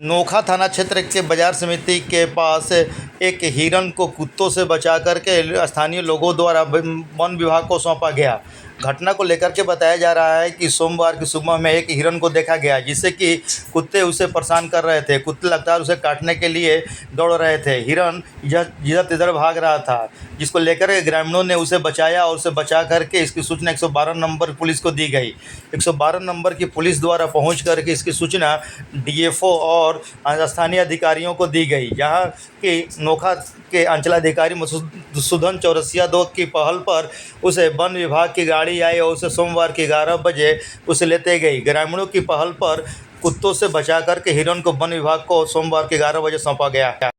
नोखा थाना क्षेत्र के बाजार समिति के पास एक हिरण को कुत्तों से बचा करके स्थानीय लोगों द्वारा वन विभाग को सौंपा गया। घटना को लेकर के बताया जा रहा है कि सोमवार की सुबह में एक हिरण को देखा गया, जिससे कि कुत्ते उसे परेशान कर रहे थे। कुत्ते लगातार उसे काटने के लिए दौड़ रहे थे। हिरण जिधर तिधर भाग रहा था, जिसको लेकर के ग्रामीणों ने उसे बचाया और उसे बचा करके इसकी सूचना 112 नंबर पुलिस को दी गई। 112 नंबर की पुलिस द्वारा पहुंच करके इसकी सूचना डीएफओ और स्थानीय अधिकारियों को दी गई, जहां कि नोखा के अंचलाधिकारी मधुसूदन चौरसिया दो की पहल पर उसे वन विभाग की गाड़ी आई और उसे सोमवार के 11 बजे उसे लेते गई। ग्रामीणों की पहल पर कुत्तों से बचा करके हिरण को वन विभाग को सोमवार के 11 बजे सौंपा गया।